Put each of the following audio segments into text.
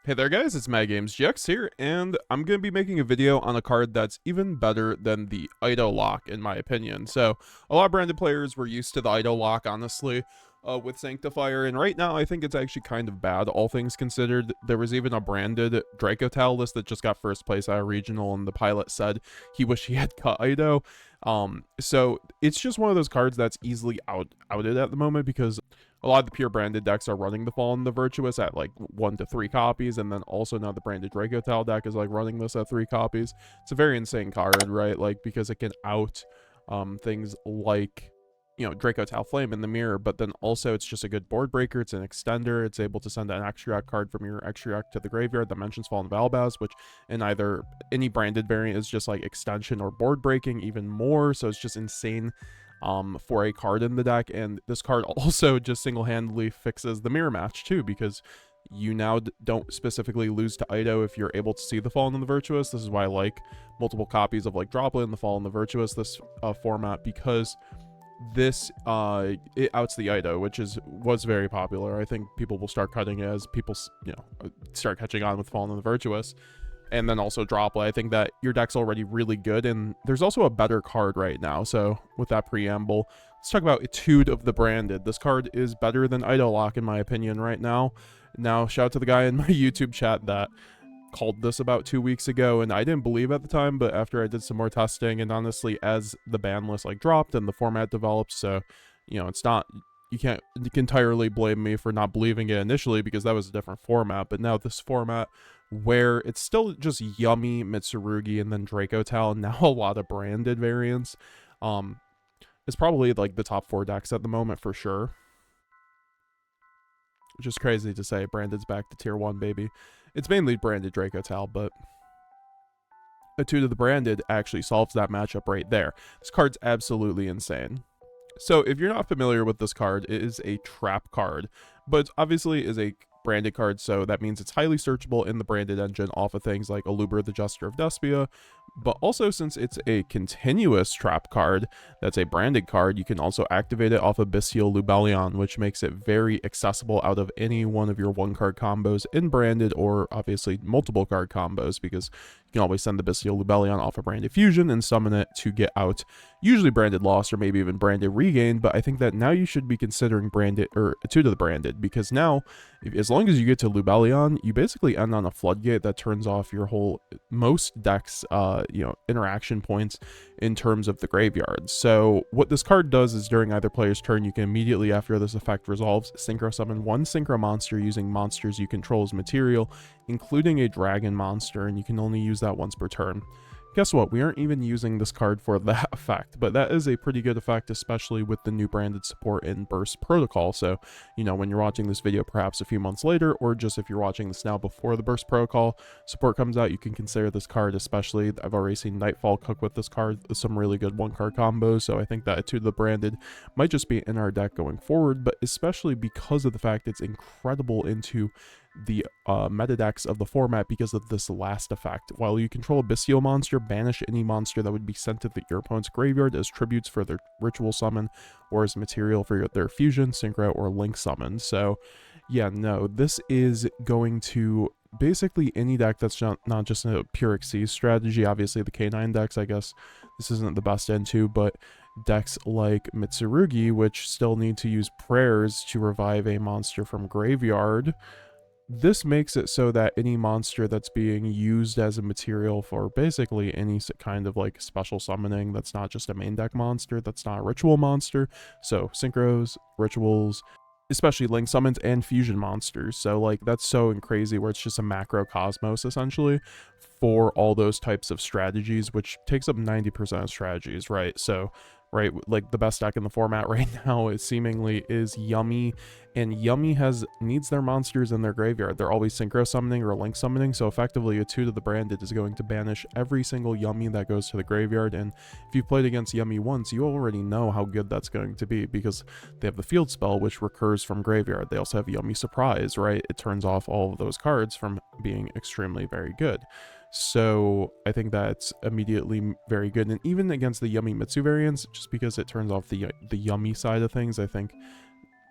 Hey there guys, it's MadGamesGX here, and I'm going to be making a video on a card that's even better than the Ido Lock, in my opinion. So, a lot of branded players were used to the Ido Lock, honestly, with Sanctifire, and right now I think it's actually kind of bad, all things considered. There was even a branded Draco list that just got first place at a regional, and the pilot said he wished he had cut Ido. So it's just one of those cards that's easily outed at the moment because a lot of the pure branded decks are running the Fallen and the Virtuous at like 1 to 3 copies, and then also now the branded Draco deck is like running this at 3 copies. It's a very insane card, right? Like, because it can out things like, you know, Draco Flame in the mirror, but then also it's just a good board breaker. It's an extender. It's able to send an extract card from your extract to the graveyard that mentions Fallen Valbaz, which in either any branded variant is just like extension or board breaking even more. So it's just insane for a card in the deck. And this card also just single-handedly fixes the mirror match too, because you now don't specifically lose to Ido if you're able to see the Fallen and the Virtuous. This is why I like multiple copies of like Droplet and the Fallen and the Virtuous this format, because this it outs the Ido, which was very popular. I think people will start cutting it as people start catching on with Fallen and the Virtuous, and then also Droplet. I think that your deck's already really good, and there's also a better card right now. So with that preamble, let's talk about Etude of the Branded. This card is better than Ido Lock in my opinion right now. Now, shout out to the guy in my YouTube chat that called this about 2 weeks ago, and I didn't believe at the time, but after I did some more testing, and honestly as the ban list like dropped and the format developed, so you know, it's not, you can't entirely blame me for not believing it initially, because that was a different format. But now this format where it's still just Yummy, Mitsurugi, and then Draco and now a lot of branded variants, it's probably like the top 4 decks at the moment for sure, which is crazy to say. Branded's back to tier 1, baby. It's mainly branded Draco but Etude of the Branded actually solves that matchup right there. This card's absolutely insane. So if you're not familiar with this card, it is a trap card, but obviously is a branded card, so that means it's highly searchable in the branded engine off of things like Alubra the Jester of Despia. But also, since it's a continuous trap card that's a branded card, you can also activate it off of Bestial Lubellion, which makes it very accessible out of any one of your 1-card combos in branded, or obviously multiple card combos, because you can always send the Bestial Lubellion off of branded fusion and summon it to get out usually branded loss or maybe even branded regain. But I think that now you should be considering branded or Etude of the Branded, because now as long as you get to Lubellion, you basically end on a floodgate that turns off your whole most decks interaction points in terms of the graveyard. So what this card does is during either player's turn, you can immediately after this effect resolves synchro summon 1 synchro monster using monsters you control as material, including a dragon monster, and you can only use that once per turn. Guess what? We aren't even using this card for that effect, but that is a pretty good effect, especially with the new branded support in Burst Protocol. So, you know, when you're watching this video perhaps a few months later, or just if you're watching this now before the Burst Protocol support comes out, you can consider this card, especially I've already seen Nightfall cook with this card, some really good 1-card combos. So I think that Etude of the Branded might just be in our deck going forward, but especially because of the fact it's incredible into the meta decks of the format because of this last effect. While you control a Bestial monster, banish any monster that would be sent to your opponent's graveyard as tributes for their ritual summon or as material for their fusion, synchro, or link summon. So yeah, no, this is going to basically any deck that's not just a pure Xyz strategy. Obviously the K9 decks, I guess this isn't the best into, but decks like Mitsurugi, which still need to use prayers to revive a monster from graveyard, this makes it so that any monster that's being used as a material for basically any kind of like special summoning that's not just a main deck monster, that's not a ritual monster, so synchros, rituals, especially link summons, and fusion monsters. So like that's so crazy where it's just a macro cosmos essentially for all those types of strategies, which takes up 90% of strategies, right? So right, like the best deck in the format right now is seemingly is Yummy, and Yummy needs their monsters in their graveyard. They're always synchro summoning or link summoning, so effectively Etude of the Branded is going to banish every single Yummy that goes to the graveyard. And if you've played against Yummy once, you already know how good that's going to be, because they have the field spell which recurs from graveyard. They also have Yummy Surprise, right? It turns off all of those cards from being extremely very good. So I think that's immediately very good, and even against the Yummy Mitsu variants, just because it turns off the Yummy side of things, I think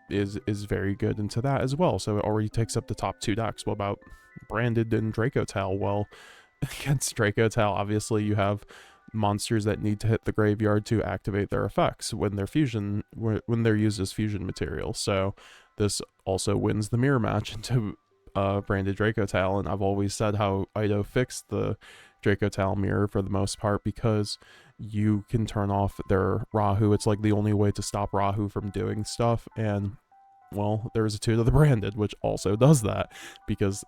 is very good into that as well. So it already takes up the top 2 decks. What about Branded and Draco Tail? Well, against Draco Tail, obviously you have monsters that need to hit the graveyard to activate their effects when they're used as fusion material. So this also wins the mirror match into Branded Draco Tail, and I've always said how Ido fixed the Draco Tail mirror for the most part, because you can turn off their Rahu. It's like the only way to stop Rahu from doing stuff, and well, there's Etude of the Branded, which also does that, because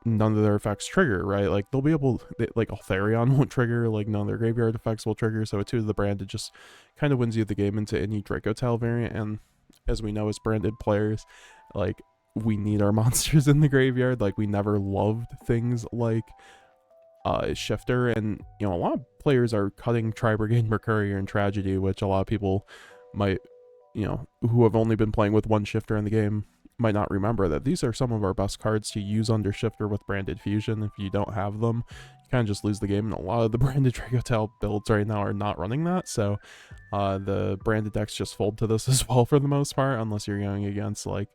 none of their effects trigger, right? Like, they'll be able, like, Altharion won't trigger, like, none of their graveyard effects will trigger, so Etude of the Branded just kind of wins you the game into any Draco Tail variant, and as we know as Branded players, like, we need our monsters in the graveyard. Like, we never loved things like Shifter, and, you know, a lot of players are cutting Tri-Brigade Mercurier and Tragedy, which a lot of people might, you know, who have only been playing with one Shifter in the game might not remember that these are some of our best cards to use under Shifter with Branded Fusion. If you don't have them, you kind of just lose the game, and a lot of the Branded Draco Tail builds right now are not running that, so the Branded decks just fold to this as well for the most part, unless you're going against, like,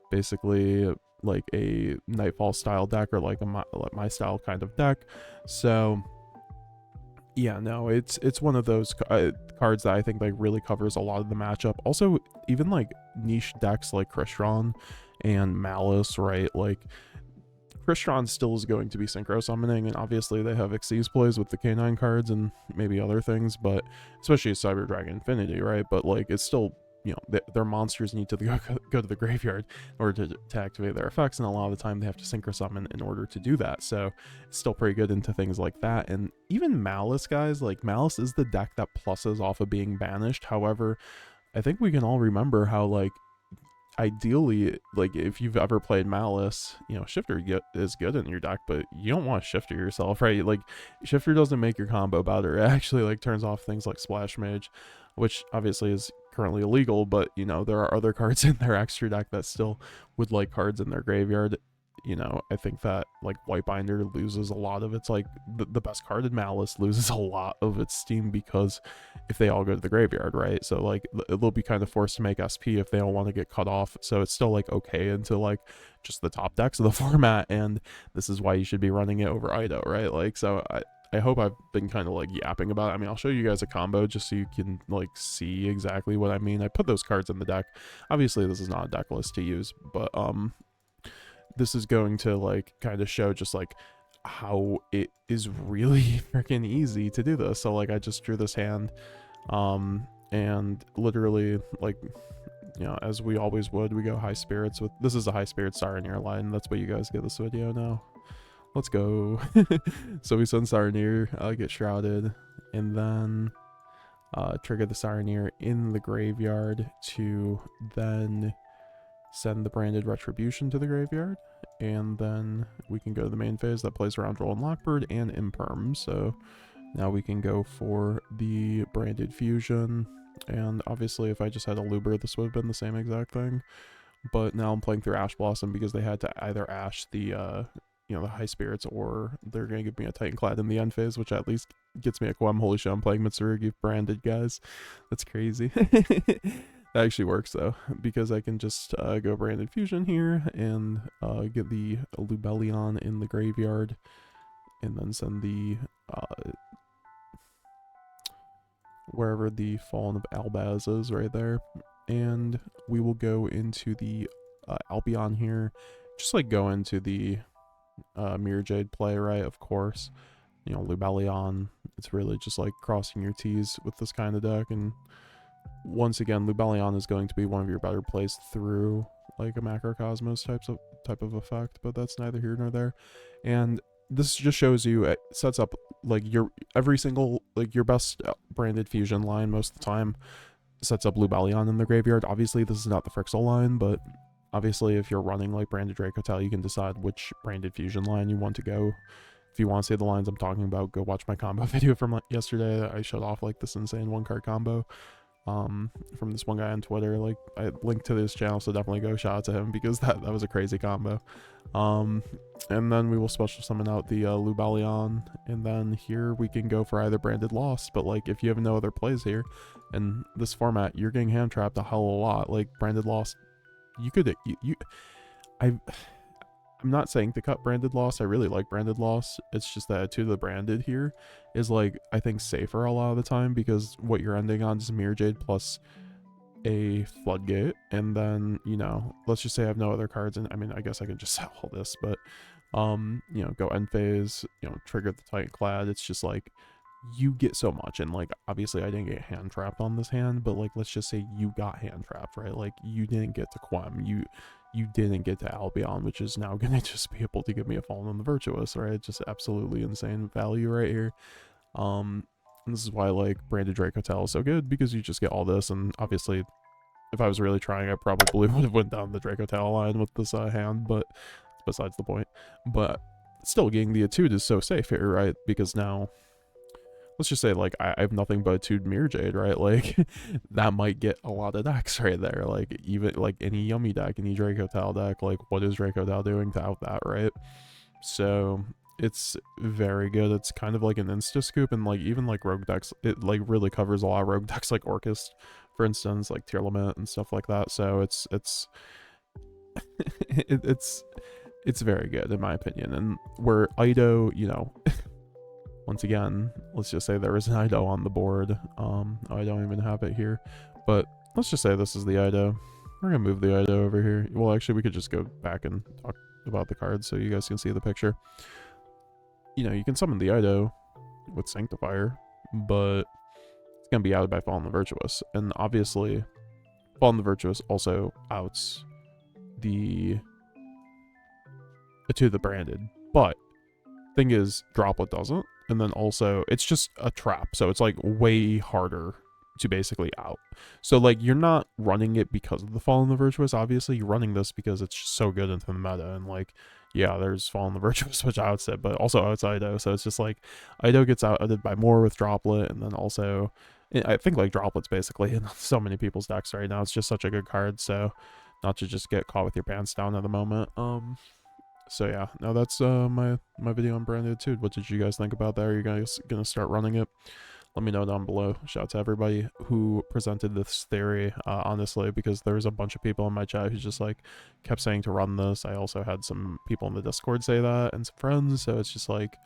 basically like a Nightfall style deck, or like my style kind of deck. So yeah, no, it's one of those cards that I think like really covers a lot of the matchup. Also, even like niche decks like Crystron and Malice, right? Like, Crystron still is going to be synchro summoning, and obviously they have Xyz plays with the K9 cards and maybe other things, but especially Cyber Dragon Infinity, right? But like, it's still, you know, their monsters need to go to the graveyard in order to activate their effects, and a lot of the time they have to synchro summon in order to do that. So it's still pretty good into things like that. And even Malice, guys, like, Malice is the deck that pluses off of being banished. However, I think we can all remember how, like, ideally, like, if you've ever played Malice, you know, Shifter is good in your deck, but you don't want to Shifter yourself, right? Like, Shifter doesn't make your combo better. It actually, like, turns off things like Splash Mage, which obviously is currently illegal, but, you know, there are other cards in their extra deck that still would like cards in their graveyard. You know, I think that, like, Whitebinder loses a lot of its, like, the best card in Malice loses a lot of its steam, because if they all go to the graveyard, right? So, like, they'll be kind of forced to make SP if they don't want to get cut off. So it's still, like, okay into, like, just the top decks of the format, and this is why you should be running it over Ido, right? Like, so I hope I've been kind of like yapping about it. I mean, I'll show you guys a combo just so you can like see exactly what I mean. I put those cards in the deck. Obviously, this is not a deck list to use, but this is going to like kind of show just like how it is really freaking easy to do this. So like, I just drew this hand, and literally, like, you know, as we always would, we go high spirits with, this is a high spirit Saronir line. That's what you guys get this video now. Let's go. So we send Saronir, get shrouded, and then trigger the Saronir in the graveyard to then send the Branded Retribution to the graveyard, and then we can go to the main phase that plays around Droll and Lockbird and Imperm. So now we can go for the Branded Fusion, and obviously if I just had a Luber, this would have been the same exact thing, but now I'm playing through Ash Blossom because they had to either Ash the you know, the high spirits, or they're gonna give me a Titanclad in the end phase, which at least gets me a Quem. Holy shit, I'm playing Mitsurugi Branded, guys. That's crazy. That actually works though, because I can just go Branded Fusion here and get the Lubellion in the graveyard, and then send the wherever the Fallen of Albaz is, right there, and we will go into the Albion here, just like go into the Mirror Jade play, right? Of course, you know, Lubellion, it's really just like crossing your T's with this kind of deck. And once again, Lubellion is going to be one of your better plays through like a Macrocosmos type of effect, but that's neither here nor there. And this just shows you, it sets up like your every single, like your best Branded Fusion line most of the time sets up Lubellion in the graveyard. Obviously this is not the Frixel line, but obviously if you're running like Branded Draco Tail, you can decide which Branded Fusion line you want to go. If you want to see the lines I'm talking about, go watch my combo video from like yesterday. I showed off like this insane one card combo from this one guy on Twitter. Like, I linked to this channel, so definitely go shout out to him, because that was a crazy combo. And then we will special summon out the Lubellion, and then here we can go for either Branded Lost. But like, if you have no other plays here in this format, you're getting hand trapped a hell of a lot. Like, Branded Lost you could I I'm not saying to cut branded loss. I really like branded loss. It's just that to the branded here is like, I think, safer a lot of the time, because what you're ending on is Mirror Jade plus a floodgate, and then, you know, let's just say I have no other cards, and I mean, I guess I can just sell all this, but you know, go end phase, you know, trigger the Titan Clad. It's just like, you get so much, and like, obviously I didn't get hand trapped on this hand, but like, let's just say you got hand trapped, right? Like, you didn't get to Quem, you didn't get to Albion, which is now gonna just be able to give me a Fallen on the Virtuous, right? Just absolutely insane value right here. And this is why like branded Drake Hotel is so good, because you just get all this, and obviously if I was really trying, I probably would have went down the Drake Hotel line with this hand, but besides the point. But still, getting the Etude is so safe here, right? Because now, let's just say like I have nothing but Etude Mirror Jade, right? Like that might get a lot of decks right there. Like even like any Yummy deck, any Drake Hotel deck, like what is Drake Hotel doing to out that, right? So it's very good. It's kind of like an insta scoop, and like even like rogue decks, it like really covers a lot of rogue decks, like Orcust, for instance, like Tier Limit and stuff like that. So it's it's very good in my opinion. And where Ido, you know, once again, let's just say there is an Ido on the board. I don't even have it here, but let's just say this is the Ido. We're gonna move the Ido over here. Well, actually, we could just go back and talk about the cards so you guys can see the picture. You know, you can summon the Ido with Sanctifire, but it's gonna be outed by Fallen the Virtuous, and obviously Fallen the Virtuous also outs the Etude the Branded, but thing is Droplet doesn't, and then also it's just a trap, so it's like way harder to basically out. So like, you're not running it because of the Fallen the Virtuous, obviously you're running this because it's just so good into the meta, and like, yeah, there's Fallen the Virtuous which outs it, but also outs Ido, so it's just like Ido gets outed by more with Droplet, and then also I think like Droplet's basically in so many people's decks right now. It's just such a good card, so not to just get caught with your pants down at the moment. So yeah, no, that's my video on branded Etude. What did you guys think about that? Are you guys gonna start running it? Let me know down below. Shout out to everybody who presented this theory, honestly, because there's a bunch of people in my chat who just like kept saying to run this. I also had some people in the Discord say that, and some friends, so it's just like,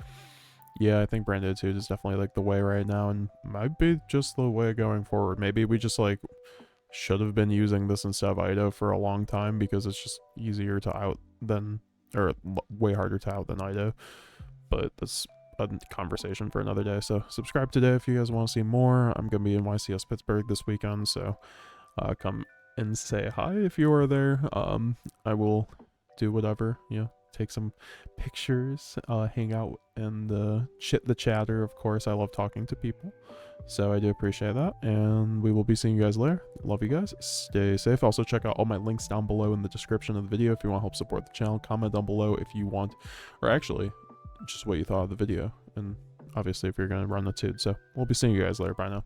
yeah, I think branded Etude is definitely like the way right now, and might be just the way going forward. Maybe we just like should have been using this instead of Ido for a long time, because it's just easier to out than, or way harder to out than Ido. But that's a conversation for another day. So subscribe today if you guys want to see more. I'm gonna be in YCS Pittsburgh this weekend, so come and say hi if you are there. I will do whatever, you know, take some pictures, hang out, and chit the chatter. Of course, I love talking to people, so I do appreciate that, and we will be seeing you guys later. Love you guys, stay safe. Also check out all my links down below in the description of the video if you want to help support the channel. Comment down below if you want, or actually just what you thought of the video, and obviously if you're going to run the Etude. So we'll be seeing you guys later. Bye now.